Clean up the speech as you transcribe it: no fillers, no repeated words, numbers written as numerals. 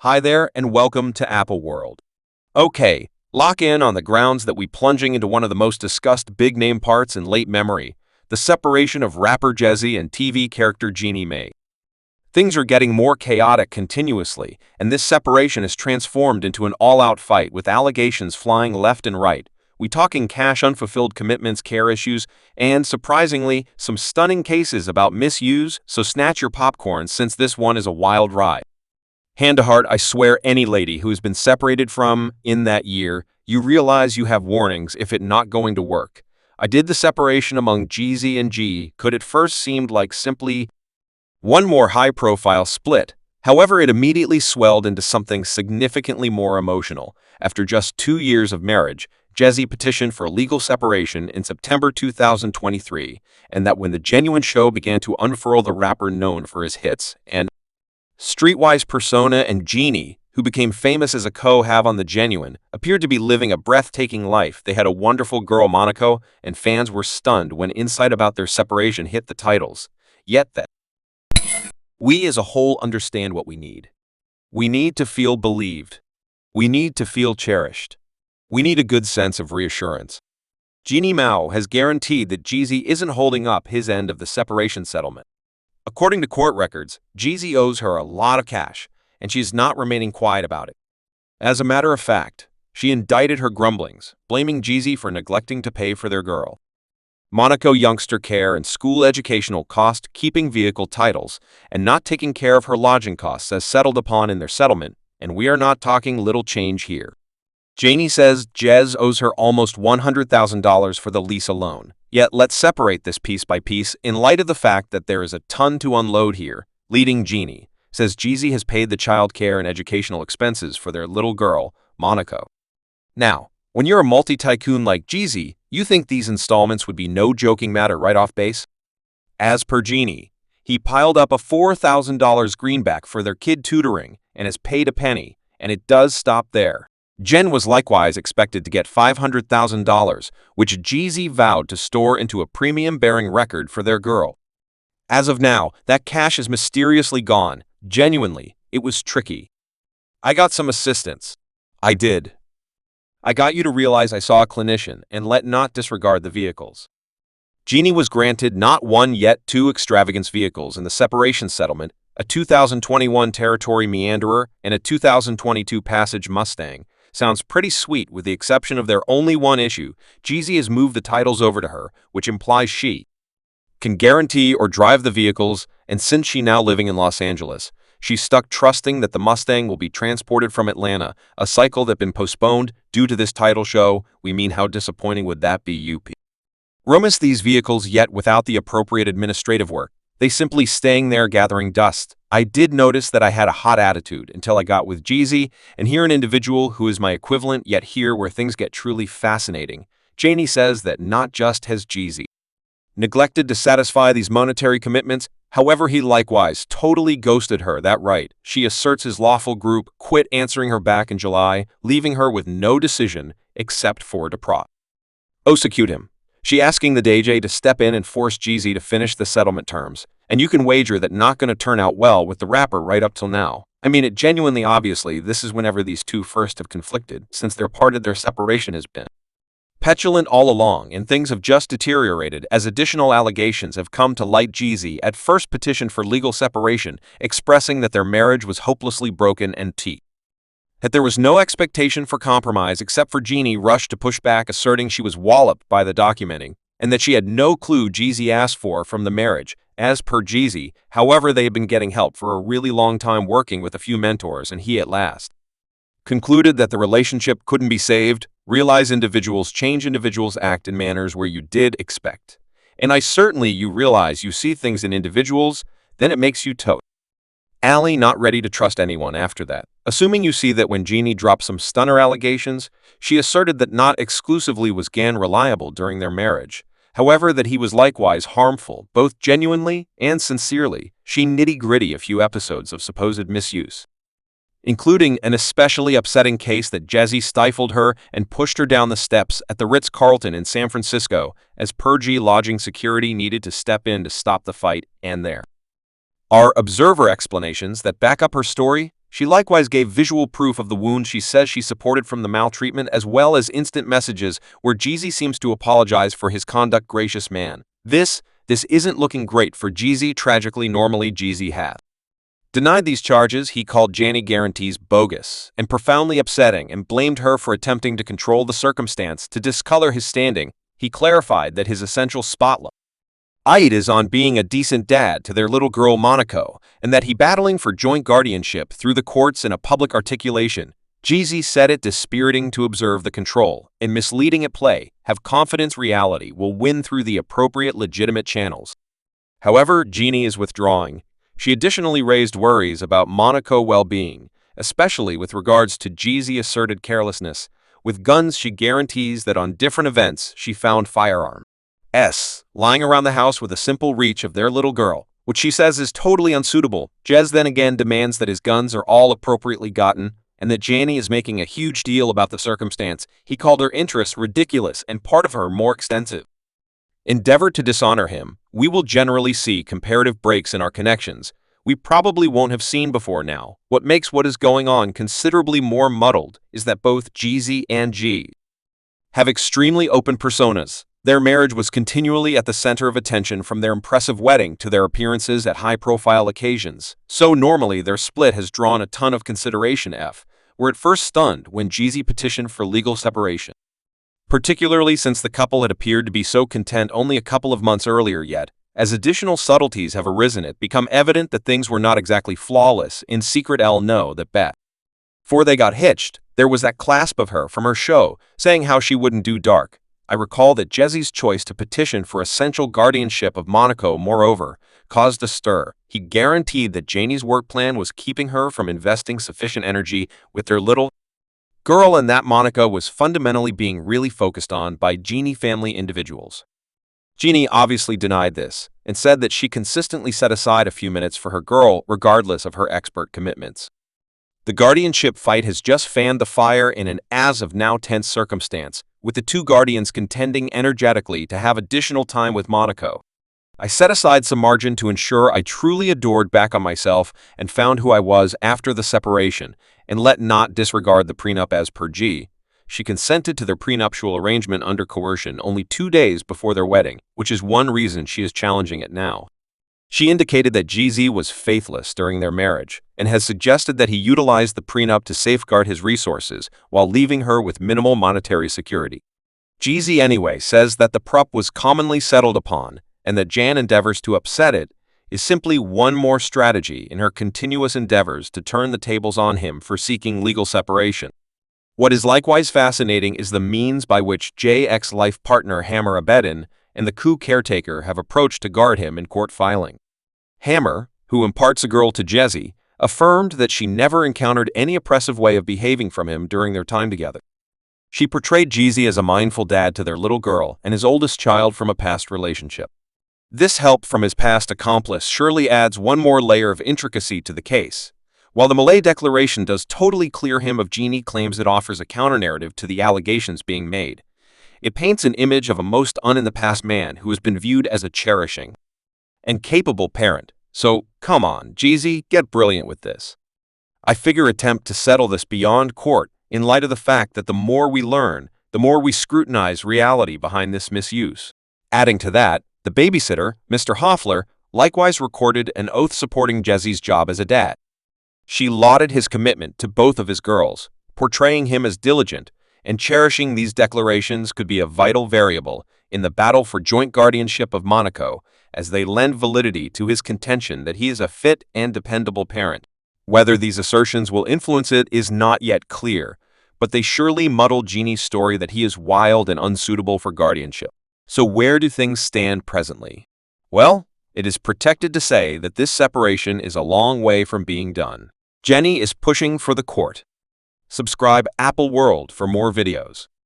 Hi there, and welcome to Apple World. Okay, lock in on the grounds that we plunging into one of the most discussed big-name parts in late memory, the separation of rapper Jeezy and TV character Jeannie Mai. Things are getting more chaotic continuously, and this separation is transformed into an all-out fight with allegations flying left and right. We talking cash unfulfilled commitments, care issues, and, surprisingly, some stunning cases about misuse, so snatch your popcorn since this one is a wild ride. Hand to heart, I swear any lady who has been separated from in that year, you realize you have warnings if it not going to work. I did the separation among Jeezy and G could at first seemed like simply one more high-profile split. However, it immediately swelled into something significantly more emotional. After just 2 years of marriage, Jeezy petitioned for legal separation in September 2023, and that when the genuine show began to unfurl, the rapper known for his hits and streetwise persona and Jeannie, who became famous as a co-have on The Genuine, appeared to be living a breathtaking life. They had a wonderful girl, Monaco, and fans were stunned when insight about their separation hit the titles. Yet that we as a whole understand what we need. We need to feel believed. We need to feel cherished. We need a good sense of reassurance. Jeannie Mai has guaranteed that Jeezy isn't holding up his end of the separation settlement. According to court records, Jeezy owes her a lot of cash, and she is not remaining quiet about it. As a matter of fact, she indicted her grumblings, blaming Jeezy for neglecting to pay for their girl Monaco youngster care and school educational cost, keeping vehicle titles, and not taking care of her lodging costs as settled upon in their settlement, and we are not talking little change here. Jeannie says Jez owes her almost $100,000 for the lease alone. Yet let's separate this piece by piece in light of the fact that there is a ton to unload here. Leading Jeannie says Jeezy has paid the child care and educational expenses for their little girl, Monaco. Now, when you're a multi-tycoon like Jeezy, you think these installments would be no joking matter right off base? As per Jeannie, he piled up a $4,000 greenback for their kid tutoring and has paid a penny, and it does stop there. Jen was likewise expected to get $500,000, which Jeezy vowed to store into a premium-bearing record for their girl. As of now, that cash is mysteriously gone. Genuinely, it was tricky. I got some assistance. I did. I got you to realize I saw a clinician and let not disregard the vehicles. Jeannie was granted not one yet two extravagance vehicles in the separation settlement, a 2021 Territory Meanderer and a 2022 Passage Mustang. Sounds pretty sweet with the exception of their only one issue. Jeezy has moved the titles over to her, which implies she can guarantee or drive the vehicles, and since she now living in Los Angeles, she's stuck trusting that the Mustang will be transported from Atlanta, a cycle that been postponed due to this title show. We mean, how disappointing would that be, UP? Romus these vehicles yet without the appropriate administrative work. They simply staying there gathering dust. I did notice that I had a hot attitude until I got with Jeezy, and here an individual who is my equivalent, yet here where things get truly fascinating. Jeannie says that not just has Jeezy neglected to satisfy these monetary commitments, however he likewise totally ghosted her. That right, she asserts his lawful group quit answering her back in July, leaving her with no decision except for to prosecute him. She asking the DJ to step in and force Jeezy to finish the settlement terms, and you can wager that not going to turn out well with the rapper right up till now. I mean, it genuinely obviously this is whenever these two first have conflicted, since their part of their separation has been petulant all along, and things have just deteriorated as additional allegations have come to light. Jeezy at first petitioned for legal separation, expressing that their marriage was hopelessly broken and that there was no expectation for compromise except for Jeannie rushed to push back, asserting she was walloped by the documenting, and that she had no clue Jeezy asked for from the marriage. As per Jeezy, however, they had been getting help for a really long time, working with a few mentors, and he at last concluded that the relationship couldn't be saved. Realize individuals change, individuals act in manners where you did expect. And you realize you see things in individuals, then it makes you Allie not ready to trust anyone after that. Assuming you see that when Jeannie dropped some stunner allegations, she asserted that not exclusively was Gan reliable during their marriage, however that he was likewise harmful, both genuinely and sincerely. She nitty-gritty a few episodes of supposed misuse, including an especially upsetting case that Jeezy stifled her and pushed her down the steps at the Ritz-Carlton in San Francisco, as per G lodging security needed to step in to stop the fight, and there are observer explanations that back up her story. She likewise gave visual proof of the wound she says she supported from the maltreatment, as well as instant messages where Jeezy seems to apologize for his conduct. Gracious man. This isn't looking great for Jeezy. Tragically, normally Jeezy has denied these charges. He called Jeannie guarantees bogus and profoundly upsetting and blamed her for attempting to control the circumstance to discolor his standing. He clarified that his essential spotlight is on being a decent dad to their little girl Monaco, and that he battling for joint guardianship through the courts in a public articulation. Jeezy said it dispiriting to observe the control and misleading at play. Have confidence reality will win through the appropriate legitimate channels. However, Jeannie is withdrawing. She additionally raised worries about Monaco well-being, especially with regards to Jeezy asserted carelessness. With guns, she guarantees that on different events she found firearms lying around the house with a simple reach of their little girl, which she says is totally unsuitable. Jez then again demands that his guns are all appropriately gotten, and that Jeannie is making a huge deal about the circumstance. He called her interests ridiculous and part of her more extensive endeavor to dishonor him. We will generally see comparative breaks in our connections we probably won't have seen before now. What makes what is going on considerably more muddled is that both Jeezy and G have extremely open personas. Their marriage was continually at the center of attention, from their impressive wedding to their appearances at high-profile occasions. So normally their split has drawn a ton of consideration. Were at first stunned when Jeezy petitioned for legal separation, particularly since the couple had appeared to be so content only a couple of months earlier. Yet, as additional subtleties have arisen, it become evident that things were not exactly flawless. In secret, know that before they got hitched, there was that clasp of her from her show, saying how she wouldn't do dark. I recall that Jeezy's choice to petition for essential guardianship of Monaco, moreover, caused a stir. He guaranteed that Jeannie's work plan was keeping her from investing sufficient energy with their little girl, and that Monaco was fundamentally being really focused on by Jeannie family individuals. Jeannie obviously denied this and said that she consistently set aside a few minutes for her girl, regardless of her expert commitments. The guardianship fight has just fanned the fire in an as-of-now tense circumstance, with the two guardians contending energetically to have additional time with Monaco. I set aside some margin to ensure I truly adored back on myself and found who I was after the separation, and let not disregard the prenup. As per G, she consented to their prenuptial arrangement under coercion only 2 days before their wedding, which is one reason she is challenging it now. She indicated that Jeezy was faithless during their marriage and has suggested that he utilized the prenup to safeguard his resources while leaving her with minimal monetary security. Jeezy anyway says that the prup was commonly settled upon and that Jan endeavors to upset it is simply one more strategy in her continuous endeavors to turn the tables on him for seeking legal separation. What is likewise fascinating is the means by which J.'s life partner Hammer Abedin and the coup caretaker have approached to guard him in court filing. Hammer, who imparts a girl to Jeezy, affirmed that she never encountered any oppressive way of behaving from him during their time together. She portrayed Jeezy as a mindful dad to their little girl and his oldest child from a past relationship. This help from his past accomplice surely adds one more layer of intricacy to the case. While the Malay declaration does totally clear him of Jeannie claims, it offers a counter-narrative to the allegations being made. It paints an image of a most in-the-past man who has been viewed as a cherishing and capable parent. So, come on, Jeezy, get brilliant with this. I figure attempt to settle this beyond court in light of the fact that the more we learn, the more we scrutinize reality behind this misuse. Adding to that, the babysitter, Mr. Hoffler, likewise recorded an oath supporting Jeezy's job as a dad. She lauded his commitment to both of his girls, portraying him as diligent and cherishing. These declarations could be a vital variable in the battle for joint guardianship of Monaco, as they lend validity to his contention that he is a fit and dependable parent. Whether these assertions will influence it is not yet clear, but they surely muddle Jeannie's story that he is wild and unsuitable for guardianship. So where do things stand presently? Well, it is protected to say that this separation is a long way from being done. Jeannie is pushing for the court. Subscribe Apple World for more videos.